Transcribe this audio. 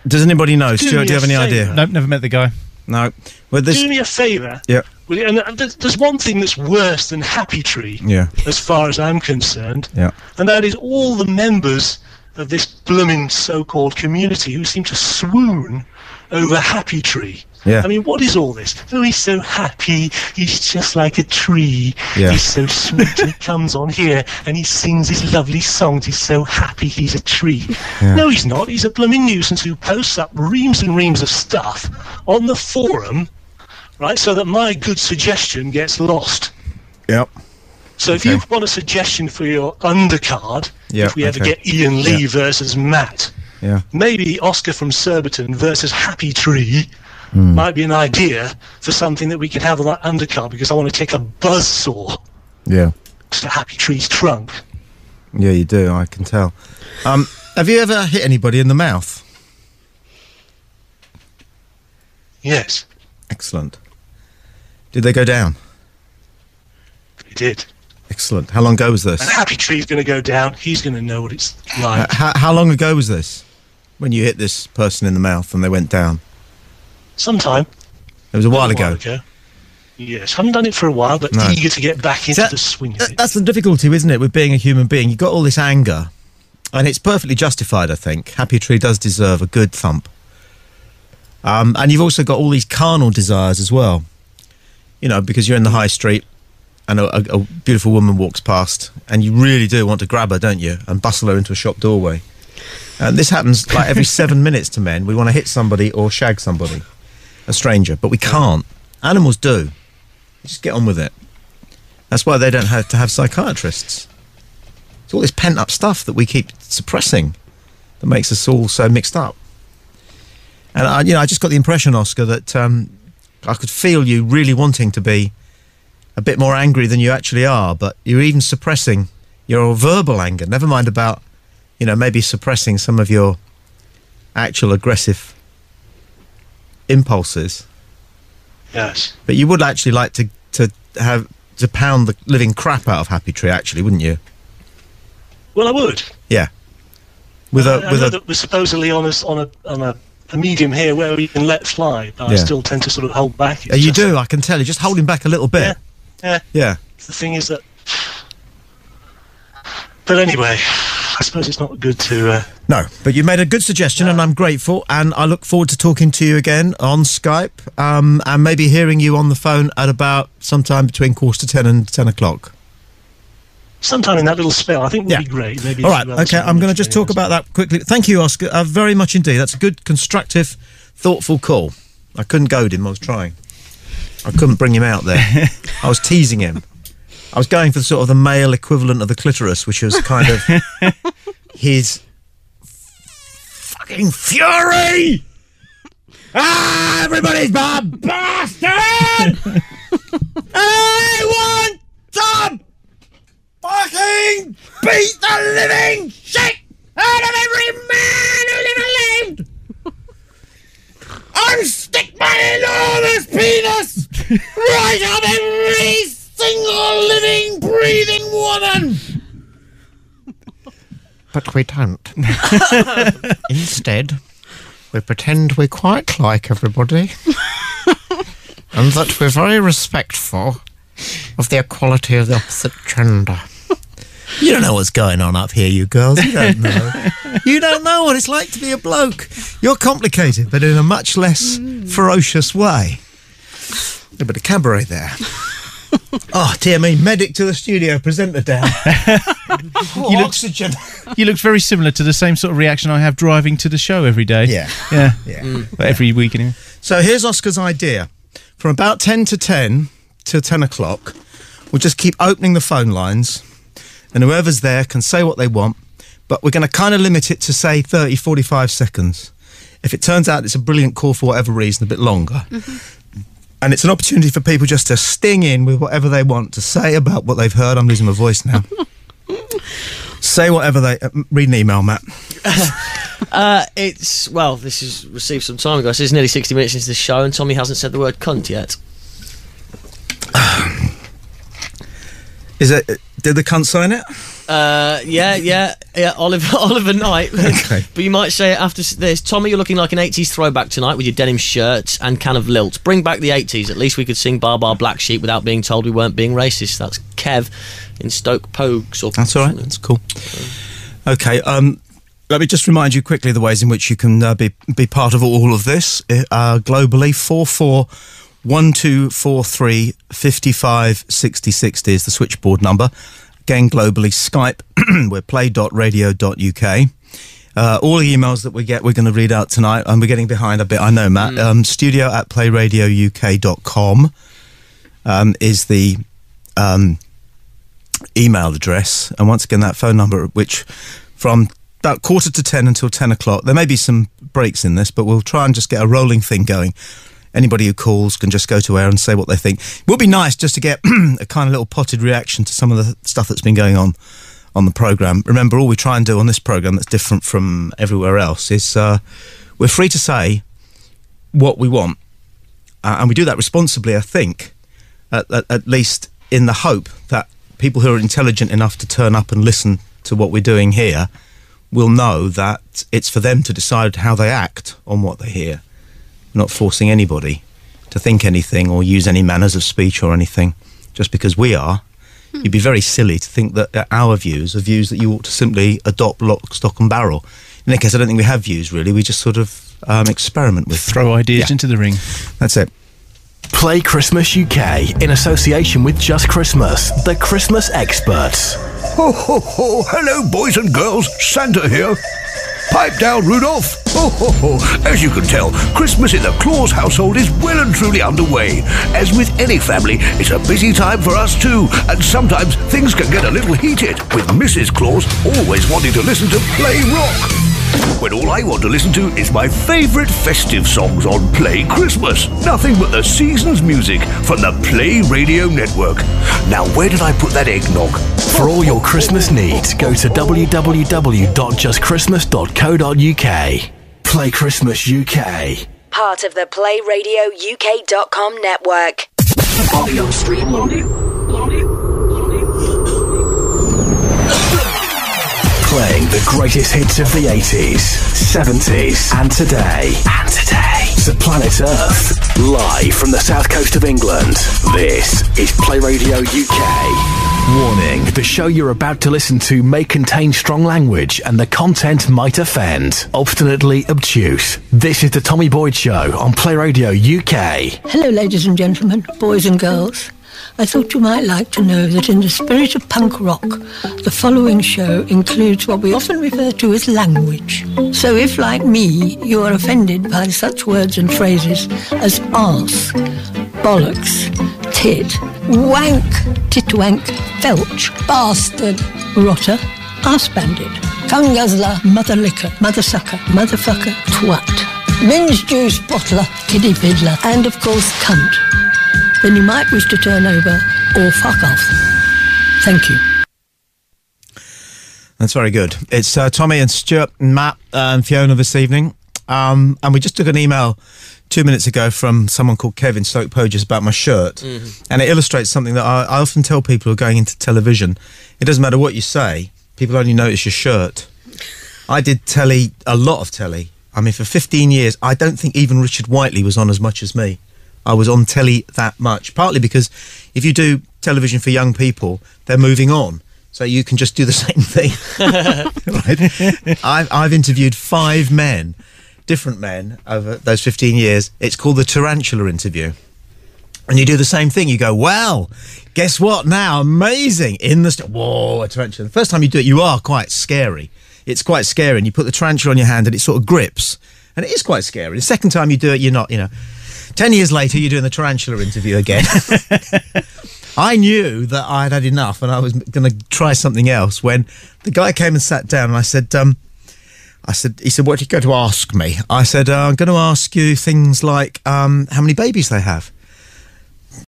Does anybody know? Stuart, do you have any idea? Nope, never met the guy. No. Well, Do me a favour. Yeah. And there's one thing that's worse than Happy Tree, Yeah. as far as I'm concerned, Yeah. and that is all the members of this blooming so-called community who seem to swoon over Happy Tree. Yeah. I mean, what is all this? Oh, he's so happy. He's just like a tree. Yeah. He's so sweet. And he comes on here and he sings his lovely songs. He's so happy. He's a tree. Yeah. No, he's not. He's a blooming nuisance who posts up reams and reams of stuff on the forum, right, so that my good suggestion gets lost. Yep. So if you want a suggestion for your undercard, Yeah, if we ever okay. get Ian Lee versus Matt, Yeah. maybe Oscar from Surbiton versus Happy Tree might be an idea for something that we could have on that undercard, because I want to take a buzzsaw Yeah. to Happy Tree's trunk. Yeah, you do. I can tell. Have you ever hit anybody in the mouth? Yes, Excellent. Did they go down? he did. Excellent. How long ago was this? And Happy Tree's going to go down. He's going to know what it's like. How long ago was this? When you hit this person in the mouth and they went down? Sometime. It was a while ago. Yes, haven't done it for a while, but No. eager to get back into the swing of it. That's the difficulty, isn't it, with being a human being? You've got all this anger, and it's perfectly justified, I think. Happy Tree does deserve a good thump. And you've also got all these carnal desires as well. You know, because you're in the high street and a beautiful woman walks past, and you really do want to grab her, don't you, and bustle her into a shop doorway. And this happens like every 7 minutes to men. We want to hit somebody or shag somebody, a stranger, but we can't. Animals do. Just get on with it. That's why they don't have to have psychiatrists. It's all this pent-up stuff that we keep suppressing that makes us all so mixed up. And I just got the impression, Oscar, that I could feel you really wanting to be a bit more angry than you actually are, but you're even suppressing your verbal anger. Never mind about, maybe suppressing some of your actual aggressive impulses. Yes. But you would actually like to pound the living crap out of Happy Tree, actually, wouldn't you? Well, I would. Yeah. I know that we're supposedly on a medium here where we can let fly, but I still tend to sort of hold back. Yeah, you do. I can tell. You're just holding back a little bit. Yeah. The thing is that. But anyway, I suppose it's not good to. No, but you made a good suggestion, and I'm grateful, and I look forward to talking to you again on Skype, and maybe hearing you on the phone at about sometime between 10:15 and 10 o'clock. Sometime in that little spell, I think would be great. Maybe. All right, okay, I'm going to just talk about that quickly. Thank you, Oscar, very much indeed. That's a good, constructive, thoughtful call. I couldn't goad him, I was trying. I couldn't bring him out there. I was teasing him. I was going for sort of the male equivalent of the clitoris, which was kind of his fucking fury! Ah, everybody's my bastard! I want some fucking beat the living shit out of every man who's ever lived! And stick my enormous penis right up every single living, breathing woman! But we don't. Instead, we pretend we're quite like everybody. And that we're very respectful of the equality of the opposite gender. You don't know what's going on up here, you girls. You don't know. You don't know what it's like to be a bloke. You're complicated, but in a much less ferocious way. A bit of cabaret there. Oh, dear me. Medic to the studio, presenter down. Oxygen. You looked very similar to the same sort of reaction I have driving to the show every day. Yeah. But every week anyway. So here's Oscar's idea. From about 10 to 10 till 10 o'clock, we'll just keep opening the phone lines, and whoever's there can say what they want, but we're going to kind of limit it to, say, 30, 45 seconds. If it turns out it's a brilliant call for whatever reason, a bit longer. And it's an opportunity for people just to sting in with whatever they want to say about what they've heard. I'm losing my voice now. Say whatever they... read an email, Matt. This is received some time ago. So it's nearly 60 minutes into the show, and Tommy hasn't said the word cunt yet. Did the cunt sign it? Yeah. Yeah, Oliver Knight. Okay. But you might say it after this. Tommy, you're looking like an 80s throwback tonight with your denim shirts and can of lilt. Bring back the 80s. At least we could sing Bar Bar Black Sheep without being told we weren't being racist. That's Kev in Stoke Pogues. That's all right. That's cool. Okay. Let me just remind you quickly the ways in which you can be part of all of this. Globally, 441243 55 60 60 is the switchboard number. Again, globally, Skype, we're play.radio.uk. All the emails that we get, we're going to read out tonight, and we're getting behind a bit, I know, Matt. studio@playradiouk.com is the email address. And once again, that phone number, which from about 9:45 until 10 o'clock, there may be some breaks in this, but we'll try and just get a rolling thing going. Anybody who calls can just go to air and say what they think. It would be nice just to get a kind of little potted reaction to some of the stuff that's been going on the programme. Remember, all we try and do on this programme that's different from everywhere else is we're free to say what we want. And we do that responsibly, I think, at least in the hope that people who are intelligent enough to turn up and listen to what we're doing here will know that it's for them to decide how they act on what they hear. We're not forcing anybody to think anything or use any manners of speech or anything just because we are. You'd be very silly to think that our views are views that you ought to simply adopt lock, stock and barrel. In any case, I don't think we have views, really. We just sort of experiment with Throw ideas into the ring. That's it. Play Christmas UK in association with Just Christmas, the Christmas experts. Ho, ho, ho. Hello, boys and girls. Santa here. Pipe down, Rudolph. Ho, ho, ho. As you can tell, Christmas in the Claus household is well and truly underway. As with any family, it's a busy time for us too, and sometimes things can get a little heated, with Mrs. Claus always wanting to listen to Play Rock, when all I want to listen to is my favourite festive songs on Play Christmas. Nothing but the season's music from the Play Radio Network. Now, where did I put that eggnog? For all your Christmas needs, go to www.justchristmas.co.uk. Play Christmas UK. Part of the playradiouk.com network. Audio stream loading. Playing the greatest hits of the 80s, 70s, and today. To planet Earth. Live from the south coast of England. This is Play Radio UK. Warning, the show you're about to listen to may contain strong language and the content might offend. Obstinately obtuse. This is the Tommy Boyd Show on Play Radio UK. Hello, ladies and gentlemen, boys and girls. I thought you might like to know that in the spirit of punk rock, the following show includes what we often refer to as language. So if, like me, you are offended by such words and phrases as arse, bollocks, tit, wank, titwank, felch, bastard, rotter, arse bandit, cum guzzler, mother licker, mother sucker, motherfucker, twat, minge juice bottler, kiddie fiddler, and of course cunt, then you might wish to turn over or fuck off. Thank you. That's very good. It's Tommy and Stuart and Matt and Fiona this evening. And we just took an email 2 minutes ago from someone called Kevin Stoke Poges about my shirt. Mm-hmm. And it illustrates something that I often tell people who are going into television. It doesn't matter what you say, people only notice your shirt. I did telly, a lot of telly. I mean, for 15 years, I don't think even Richard Whiteley was on as much as me. I was on telly that much, partly because if you do television for young people, they're moving on. So you can just do the same thing. Right? I've interviewed 5 men, different men, over those 15 years. It's called the tarantula interview. And you do the same thing. You go, well, guess what now? Amazing. In the... Whoa, a tarantula. The first time you do it, you are quite scary. It's quite scary. And you put the tarantula on your hand and it sort of grips. And it is quite scary. The second time you do it, you're not, 10 years later, you're doing the tarantula interview again. I knew that I'd had enough and I was going to try something else when the guy came and sat down and I said, he said, what are you going to ask me? I said, I'm going to ask you things like how many babies they have.